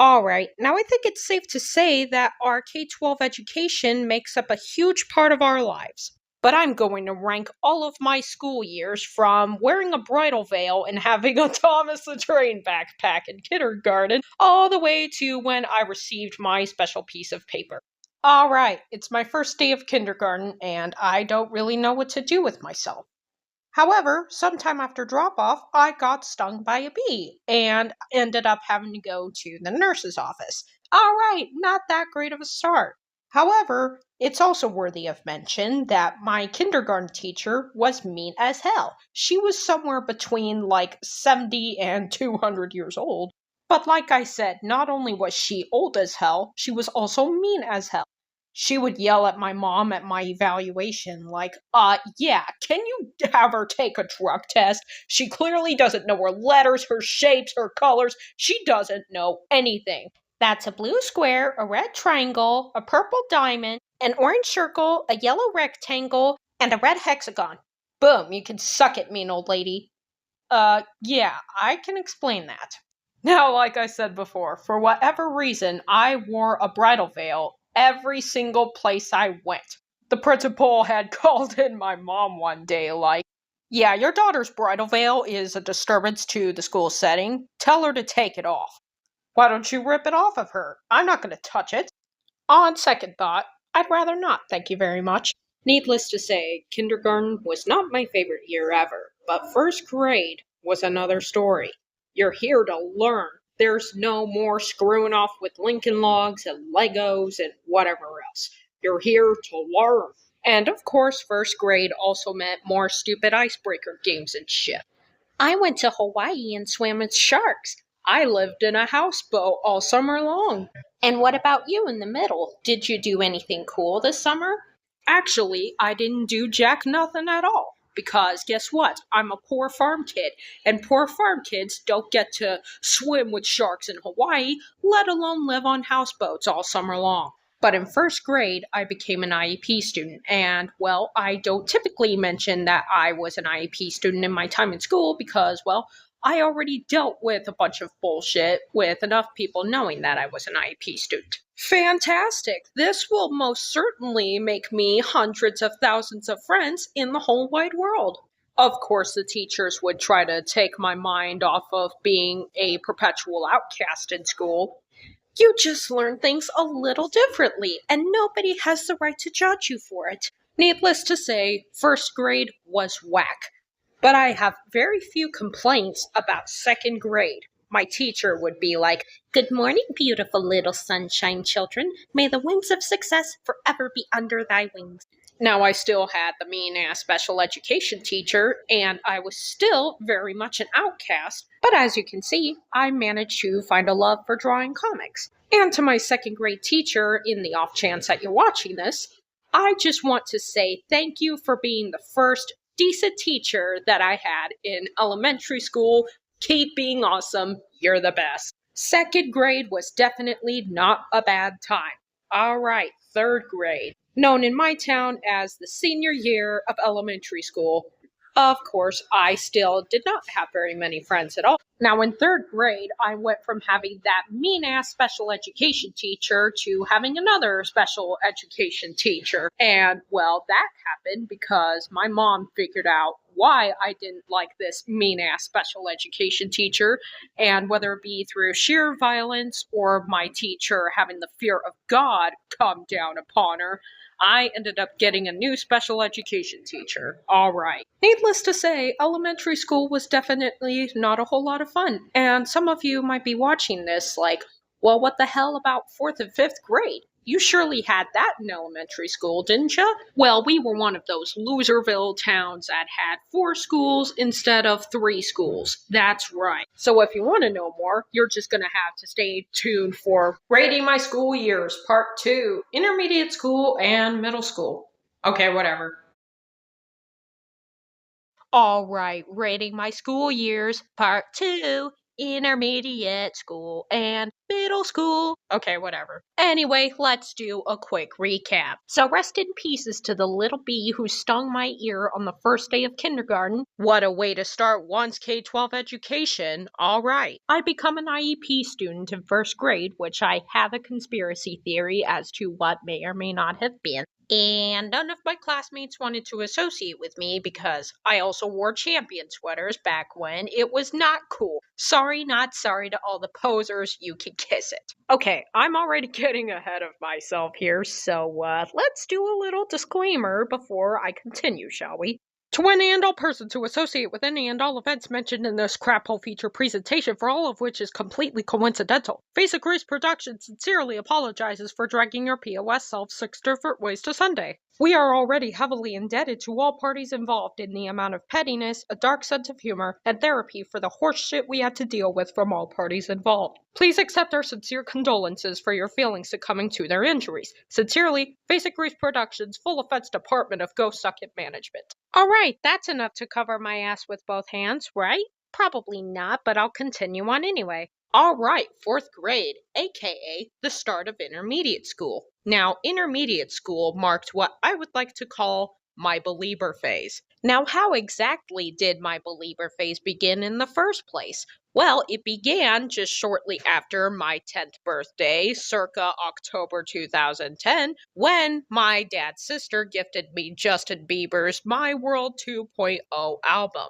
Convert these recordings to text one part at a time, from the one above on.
All right, now I think it's safe to say that our K 12 education makes up a huge part of our lives. But I'm going to rank all of my school years from wearing a bridal veil and having a Thomas the Train backpack in kindergarten all the way to when I received my special piece of paper. All right, it's my first day of kindergarten and I don't really know what to do with myself. However, sometime after drop off, I got stung by a bee and ended up having to go to the nurse's office. All right, not that great of a start. However, it's also worthy of mention that my kindergarten teacher was mean as hell. She was somewhere between like 70 and 200 years old. But like I said, not only was she old as hell, she was also mean as hell. She would yell at my mom at my evaluation, like, yeah, can you have her take a drug test? She clearly doesn't know her letters, her shapes, her colors. She doesn't know anything. That's a blue square, a red triangle, a purple diamond, an orange circle, a yellow rectangle, and a red hexagon. Boom, you can suck it, mean old lady. Yeah, I can explain that. Now, like I said before, for whatever reason, I wore a bridal veil every single place I went. The principal had called in my mom one day, like, yeah, your daughter's bridal veil is a disturbance to the school setting. Tell her to take it off. Why don't you rip it off of her? I'm not going to touch it. On second thought, I'd rather not, thank you very much. Needless to say, kindergarten was not my favorite year ever, but first grade was another story. You're here to learn. There's no more screwing off with Lincoln Logs and Legos and whatever else. You're here to learn. And of course, first grade also meant more stupid icebreaker games and shit. I went to Hawaii and swam with sharks. I lived in a houseboat all summer long. And what about you in the middle? Did you do anything cool this summer? Actually, I didn't do jack nothing at all. Because guess what? I'm a poor farm kid, and poor farm kids don't get to swim with sharks in Hawaii, let alone live on houseboats all summer long. But in first grade, I became an IEP student, and well, I don't typically mention that I was an IEP student in my time in school because, well, I already dealt with a bunch of bullshit with enough people knowing that I was an IEP student. Fantastic! This will most certainly make me hundreds of thousands of friends in the whole wide world. Of course, the teachers would try to take my mind off of being a perpetual outcast in school. You just learn things a little differently, and nobody has the right to judge you for it. Needless to say, first grade was whack. But I have very few complaints about second grade. My teacher would be like, "Good morning, beautiful little sunshine children. May the wings of success forever be under thy wings." Now, I still had the mean ass special education teacher, and I was still very much an outcast, but as you can see, I managed to find a love for drawing comics. And to my second grade teacher, in the off chance that you're watching this, I just want to say thank you for being the first decent teacher that I had in elementary school. Keep being awesome. You're the best. Second grade was definitely not a bad time. All right, third grade, known in my town as the senior year of elementary school. Of course, I still did not have very many friends at all. Now, in third grade, I went from having that mean ass special education teacher to having another special education teacher. And, well, that happened because my mom figured out why I didn't like this mean ass special education teacher, and whether it be through sheer violence or my teacher having the fear of God come down upon her, I ended up getting a new special education teacher. All right. Needless to say, elementary school was definitely not a whole lot of fun. And some of you might be watching this like, well, what the hell about fourth and fifth grade? You surely had that in elementary school, didn't you? Well, we were one of those loserville towns that had four schools instead of three schools. That's right. So if you want to know more, you're just going to have to stay tuned for Rating My School Years Part 2, Intermediate School and Middle School. Okay, whatever. All right, Rating My School Years Part 2, intermediate school and middle school. Okay, whatever. Anyway, let's do a quick recap. So, rest in pieces to the little bee who stung my ear on the first day of kindergarten. What a way to start one's K 12 education. All right. I become an IEP student in first grade, which I have a conspiracy theory as to what may or may not have been. And none of my classmates wanted to associate with me because I also wore champion sweaters back when it was not cool. Sorry, not sorry to all the posers, you can kiss it. Okay, I'm already getting ahead of myself here, so let's do a little disclaimer before I continue, shall we? To any and all persons who associate with any and all events mentioned in this crap hole feature presentation, for all of which is completely coincidental, Basic Grace Productions sincerely apologizes for dragging your POS self 6 different ways to Sunday. We are already heavily indebted to all parties involved in the amount of pettiness, a dark sense of humor, and therapy for the horse shit we had to deal with from all parties involved. Please accept our sincere condolences for your feelings succumbing to their injuries. Sincerely, Basic Grace Productions, Full Offense Department of Ghost Sucket Management. Alright, that's enough to cover my ass with both hands, right? Probably not, but I'll continue on anyway. Alright, fourth grade, aka the start of intermediate school. Now, intermediate school marked what I would like to call my believer phase. Now, how exactly did my believer phase begin in the first place? Well, it began just shortly after my 10th birthday, circa October 2010, when my dad's sister gifted me Justin Bieber's My World 2.0 album.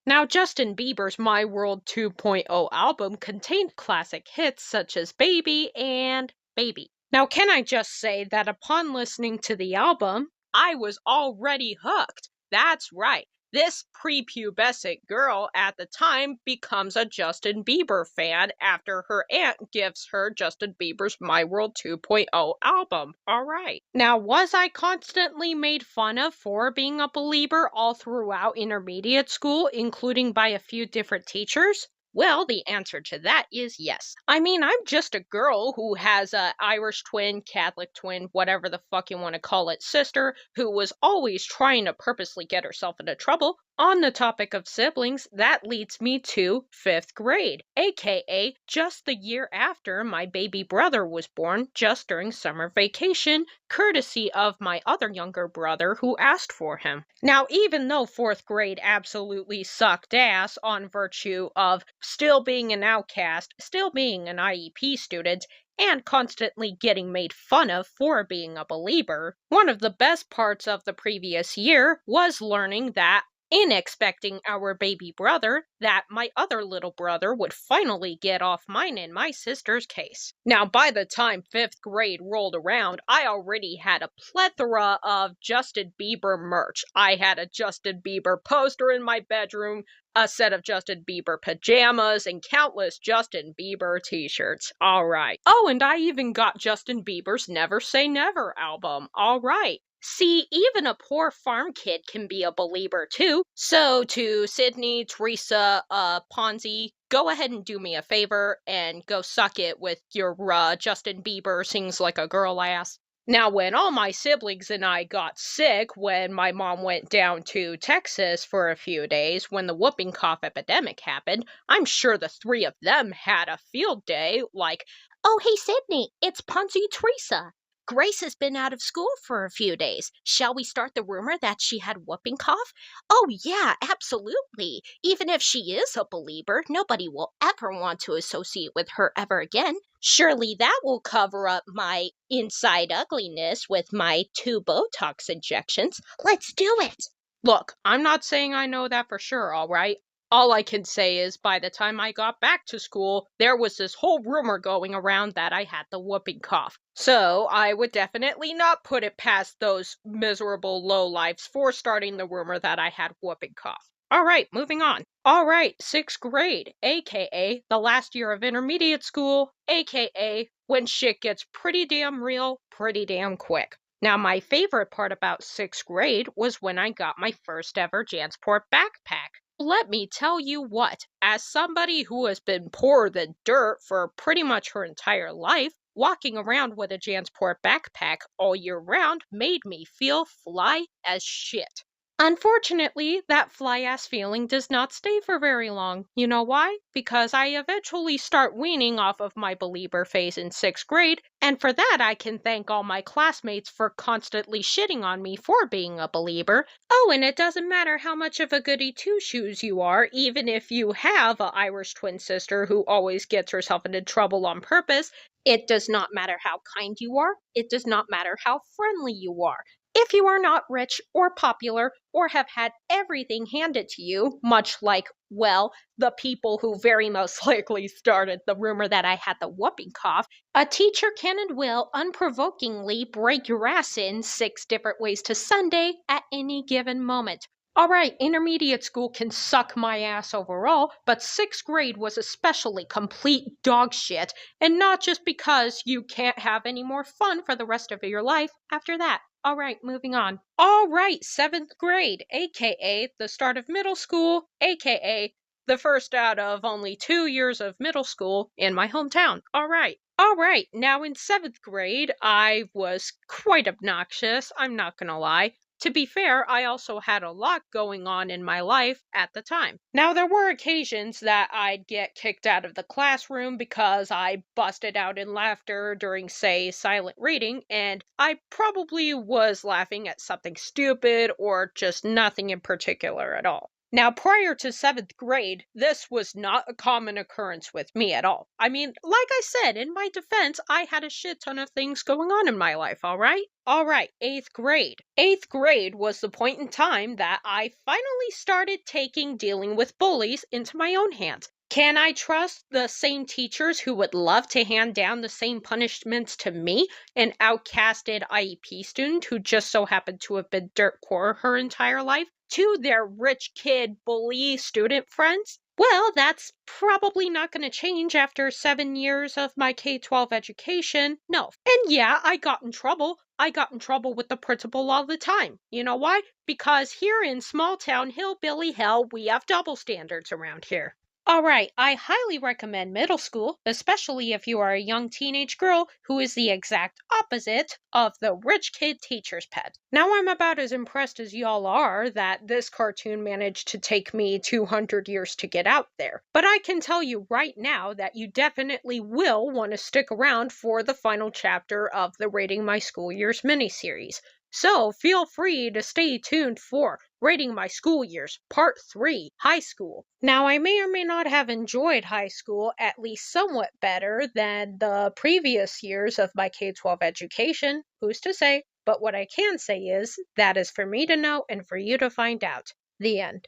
Now, Justin Bieber's My World 2.0 album contained classic hits such as Baby and Baby. Now, can I just say that upon listening to the album, I was already hooked. That's right. This prepubescent girl at the time becomes a Justin Bieber fan after her aunt gives her Justin Bieber's My World 2.0 album. All right. Now, was I constantly made fun of for being a believer all throughout intermediate school, including by a few different teachers? Well, the answer to that is yes. I mean, I'm just a girl who has a Irish twin, Catholic twin, whatever the fuck you want to call it, sister, who was always trying to purposely get herself into trouble. On the topic of siblings, that leads me to 5th grade, aka just the year after my baby brother was born, just during summer vacation, courtesy of my other younger brother who asked for him. Now, even though 4th grade absolutely sucked ass on virtue of still being an outcast, still being an IEP student, and constantly getting made fun of for being a believer, one of the best parts of the previous year was learning that in expecting our baby brother, that my other little brother would finally get off mine and my sister's case. Now, by the time 5th grade rolled around, I already had a plethora of Justin Bieber merch. I had a Justin Bieber poster in my bedroom, a set of Justin Bieber pajamas, and countless Justin Bieber t-shirts. All right. Oh, and I even got Justin Bieber's Never Say Never album. All right. See, even a poor farm kid can be a believer too. So to Sydney, Teresa, Ponzi, go ahead and do me a favor and go suck it with your Justin Bieber sings like a girl ass. Now, when all my siblings and I got sick when my mom went down to Texas for a few days when the whooping cough epidemic happened, I'm sure the three of them had a field day like, "Oh, hey, Sydney, it's Ponzi Teresa. Grace has been out of school for a few days. Shall we start the rumor that she had whooping cough?" "Oh, yeah, absolutely. Even if she is a believer, nobody will ever want to associate with her ever again. Surely that will cover up my inside ugliness with my 2 Botox injections. Let's do it." Look, I'm not saying I know that for sure, all right? All I can say is by the time I got back to school, there was this whole rumor going around that I had the whooping cough. So I would definitely not put it past those miserable lowlifes for starting the rumor that I had whooping cough. All right, moving on. All right, 6th grade, aka the last year of intermediate school, aka when shit gets pretty damn real, pretty damn quick. Now, my favorite part about 6th grade was when I got my first ever Jansport backpack. Let me tell you what, as somebody who has been poorer than dirt for pretty much her entire life, walking around with a Jansport backpack all year round made me feel fly as shit. Unfortunately, that fly ass feeling does not stay for very long. You know why? Because I eventually start weaning off of my believer phase in sixth grade, and for that I can thank all my classmates for constantly shitting on me for being a believer. Oh, and it doesn't matter how much of a goody two shoes you are, even if you have a Irish twin sister who always gets herself into trouble on purpose. It does not matter how kind you are. It does not matter how friendly you are. If you are not rich or popular or have had everything handed to you, much like, well, the people who very most likely started the rumor that I had the whooping cough, a teacher can and will unprovokingly break your ass in 6 different ways to Sunday at any given moment. All right, intermediate school can suck my ass overall, but sixth grade was especially complete dog shit, and not just because you can't have any more fun for the rest of your life after that. All right, moving on. All right, seventh grade, aka the start of middle school, aka the first out of only 2 years of middle school in my hometown. All right. All right, now in seventh grade, I was quite obnoxious, I'm not gonna lie. To be fair, I also had a lot going on in my life at the time. Now, there were occasions that I'd get kicked out of the classroom because I busted out in laughter during, say, silent reading, and I probably was laughing at something stupid or just nothing in particular at all. Now, prior to seventh grade, this was not a common occurrence with me at all. I mean, like I said, in my defense, I had a shit ton of things going on in my life, all right? All right, eighth grade. Eighth grade was the point in time that I finally started taking dealing with bullies into my own hands. Can I trust the same teachers who would love to hand down the same punishments to me, an outcasted IEP student who just so happened to have been dirt poor her entire life, to their rich kid bully student friends? Well, that's probably not going to change after 7 years of my K 12 education. No. And yeah, I got in trouble. I got in trouble with the principal all the time. You know why? Because here in small town hillbilly hell, we have double standards around here. All right, I highly recommend middle school, especially if you are a young teenage girl who is the exact opposite of the rich kid teacher's pet. Now I'm about as impressed as y'all are that this cartoon managed to take me 200 years to get out there. But I can tell you right now that you definitely will want to stick around for the final chapter of the Rating My School Years miniseries. So feel free to stay tuned for Rating My School Years, Part 3, High School. Now, I may or may not have enjoyed high school at least somewhat better than the previous years of my K 12 education. Who's to say? But what I can say is, that is for me to know and for you to find out. The end.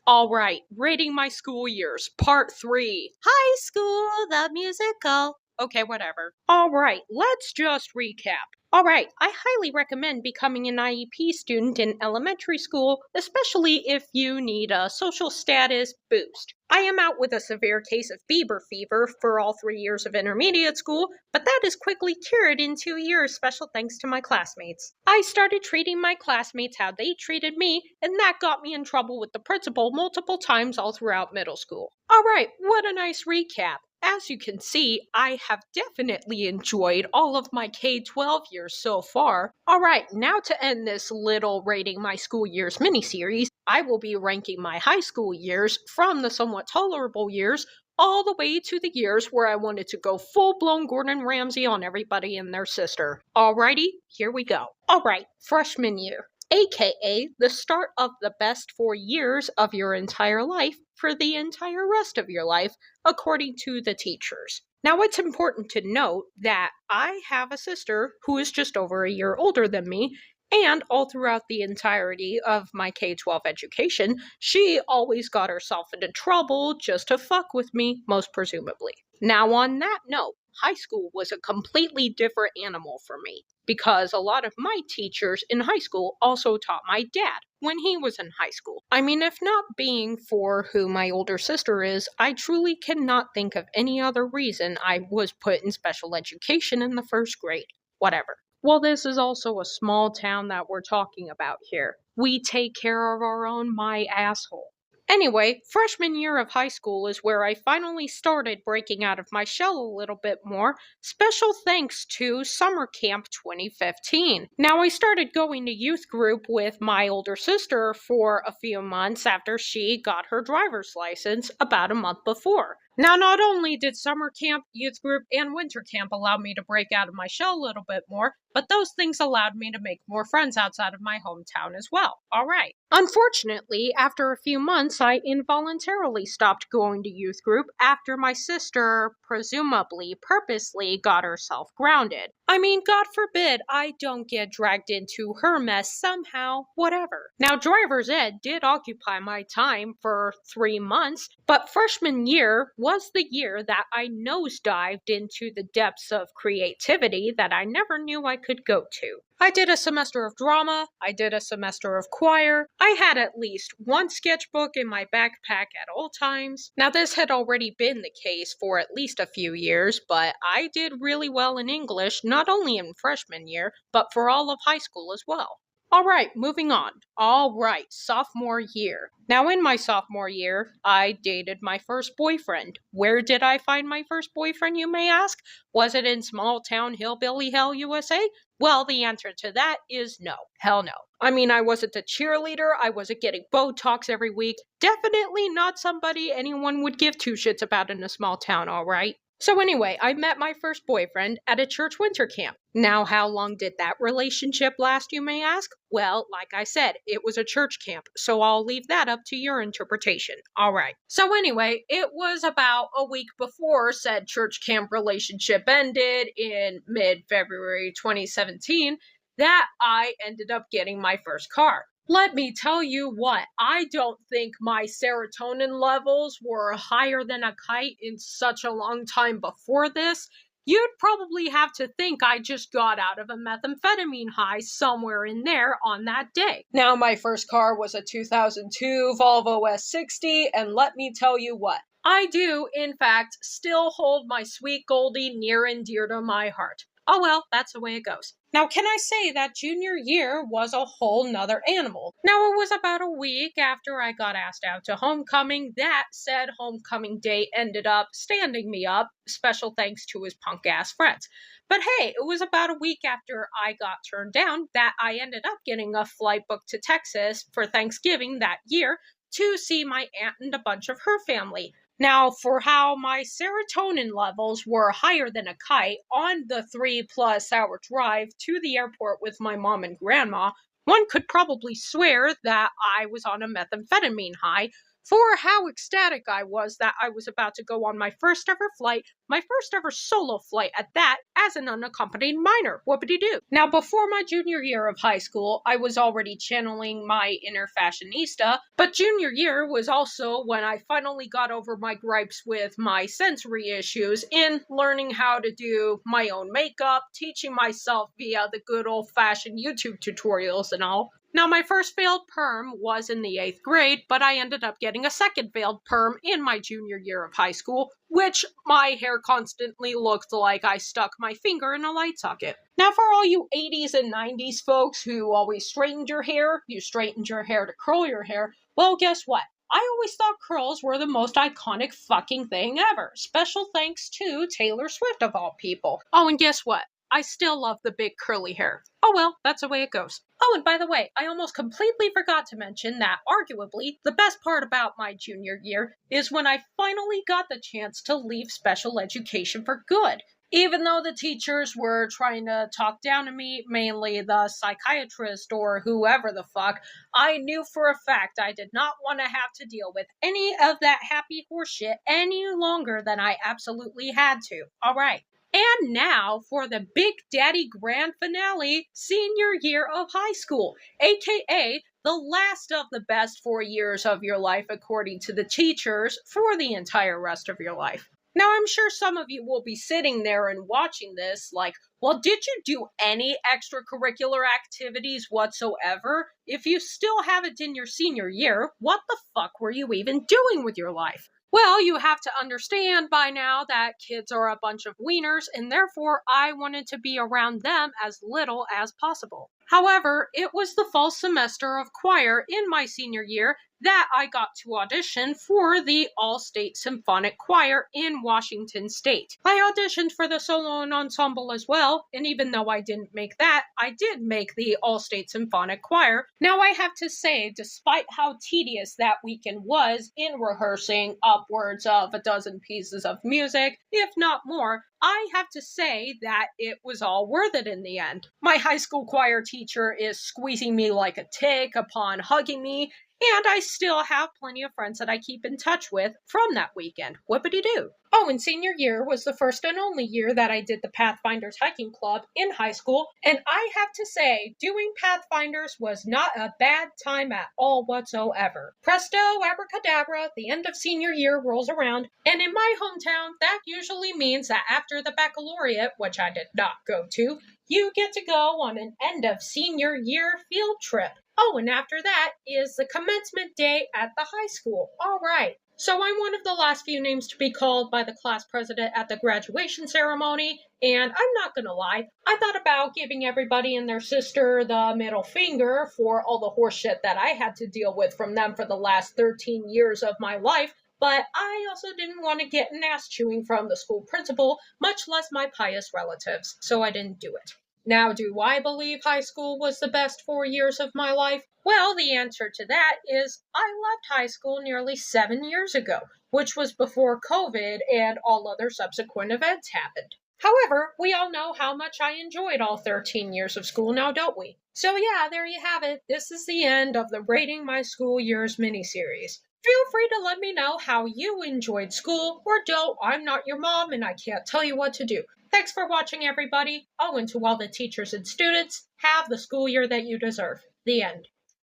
All right, Rating My School Years, Part 3, High School, the musical. Okay, whatever. All right, let's just recap. All right, I highly recommend becoming an IEP student in elementary school, especially if you need a social status boost. I am out with a severe case of Bieber fever for all 3 years of intermediate school, but that is quickly cured in 2 years, special thanks to my classmates. I started treating my classmates how they treated me, and that got me in trouble with the principal multiple times all throughout middle school. All right, what a nice recap. As you can see, I have definitely enjoyed all of my K-12 years so far. All right, now to end this little Rating My School Years miniseries, I will be ranking my high school years from the somewhat tolerable years all the way to the years where I wanted to go full-blown Gordon Ramsay on everybody and their sister. Alrighty, here we go. All right, freshman year, aka the start of the best 4 years of your entire life for the entire rest of your life, according to the teachers. Now, it's important to note that I have a sister who is just over a year older than me, and all throughout the entirety of my K 12 education, she always got herself into trouble just to fuck with me, most presumably. Now, on that note, high school was a completely different animal for me because a lot of my teachers in high school also taught my dad when he was in high school. I mean, if not being for who my older sister is, I truly cannot think of any other reason I was put in special education in the first grade. Whatever. Well, this is also a small town that we're talking about here. We take care of our own, my asshole. Anyway, freshman year of high school is where I finally started breaking out of my shell a little bit more. Special thanks to Summer Camp 2015. Now, I started going to youth group with my older sister for a few months after she got her driver's license about a month before. Now, not only did summer camp, youth group, and winter camp allow me to break out of my shell a little bit more, but those things allowed me to make more friends outside of my hometown as well. All right. Unfortunately, after a few months, I involuntarily stopped going to youth group after my sister, presumably purposely, got herself grounded. I mean, God forbid I don't get dragged into her mess somehow, whatever. Now, driver's ed did occupy my time for 3 months, but freshman year was the year that I nosedived into the depths of creativity that I never knew I could go to. I did a semester of drama, I did a semester of choir, I had at least one sketchbook in my backpack at all times. Now, this had already been the case for at least a few years, but I did really well in English, not only in freshman year, but for all of high school as well. All right, moving on. All right, sophomore year. Now, in my sophomore year, I dated my first boyfriend. Where did I find my first boyfriend, you may ask? Was it in small town hillbilly hell, USA? Well, the answer to that is no. Hell no. I mean, I wasn't a cheerleader. I wasn't getting Botox every week. Definitely not somebody anyone would give two shits about in a small town, all right? So anyway, I met my first boyfriend at a church winter camp. Now, how long did that relationship last, you may ask? Well, like I said, it was a church camp, so I'll leave that up to your interpretation. All right. So anyway, it was about a week before said church camp relationship ended in mid-February 2017 that I ended up getting my first car. Let me tell you what, I don't think my serotonin levels were higher than a kite in such a long time before this. You'd probably have to think I just got out of a methamphetamine high somewhere in there on that day. Now, my first car was a 2002 Volvo S60, and let me tell you what, I do, in fact, still hold my sweet Goldie near and dear to my heart. Oh well, that's the way it goes. Now, can I say that junior year was a whole nother animal? Now, it was about a week after I got asked out to homecoming that said homecoming day ended up standing me up, special thanks to his punk ass friends. But hey, it was about a week after I got turned down that I ended up getting a flight booked to Texas for Thanksgiving that year to see my aunt and a bunch of her family. Now, for how my serotonin levels were higher than a kite on the 3+ hour drive to the airport with my mom and grandma, one could probably swear that I was on a methamphetamine high for how ecstatic I was that I was about to go on my first ever flight, my first ever solo flight at that, as an unaccompanied minor. Whoopity-doo. Now, before my junior year of high school, I was already channeling my inner fashionista, but junior year was also when I finally got over my gripes with my sensory issues in learning how to do my own makeup, teaching myself via the good old-fashioned YouTube tutorials and all. Now, my first failed perm was in the 8th grade, but I ended up getting a second failed perm in my junior year of high school, which my hair constantly looked like I stuck my finger in a light socket. Now, for all you 80s and 90s folks who always straightened your hair, you straightened your hair to curl your hair, well, guess what? I always thought curls were the most iconic fucking thing ever. Special thanks to Taylor Swift of all people. Oh, and guess what? I still love the big curly hair. Oh well, that's the way it goes. Oh, and by the way, I almost completely forgot to mention that arguably the best part about my junior year is when I finally got the chance to leave special education for good. Even though the teachers were trying to talk down to me, mainly the psychiatrist or whoever the fuck, I knew for a fact I did not want to have to deal with any of that happy horseshit any longer than I absolutely had to. All right. And now for the Big Daddy Grand Finale, senior year of high school, aka the last of the best 4 years of your life according to the teachers for the entire rest of your life. Now, I'm sure some of you will be sitting there and watching this like, well, did you do any extracurricular activities whatsoever? If you still have it in your senior year, what the fuck were you even doing with your life? Well, you have to understand by now that kids are a bunch of wieners, and therefore I wanted to be around them as little as possible. However, it was the fall semester of choir in my senior year that I got to audition for the All-State Symphonic Choir in Washington State. I auditioned for the solo and ensemble as well, and even though I didn't make that, I did make the All-State Symphonic Choir. Now I have to say, despite how tedious that weekend was in rehearsing upwards of a dozen pieces of music, if not more, I have to say that it was all worth it in the end. My high school choir teacher is squeezing me like a tick upon hugging me, and I still have plenty of friends that I keep in touch with from that weekend. Whoopity-doo. Oh, and senior year was the first and only year that I did the Pathfinders Hiking Club in high school, and I have to say, doing Pathfinders was not a bad time at all whatsoever. Presto, abracadabra, the end of senior year rolls around, and in my hometown, that usually means that after the baccalaureate, which I did not go to, you get to go on an end of senior year field trip. Oh, and after that is the commencement day at the high school. All right. So I'm one of the last few names to be called by the class president at the graduation ceremony, and I'm not gonna lie, I thought about giving everybody and their sister the middle finger for all the horseshit that I had to deal with from them for the last 13 years of my life, but I also didn't want to get an ass chewing from the school principal, much less my pious relatives, so I didn't do it. Now, do I believe high school was the best 4 years of my life? Well, the answer to that is I left high school nearly 7 years ago, which was before COVID and all other subsequent events happened. However, we all know how much I enjoyed all 13 years of school now, don't we? So yeah, there you have it. This is the end of the Rating My School Years miniseries. Feel free to let me know how you enjoyed school, or don't. I'm not your mom and I can't tell you what to do. Thanks for watching, everybody. Oh, and to all the teachers and students, have the school year that you deserve. The end.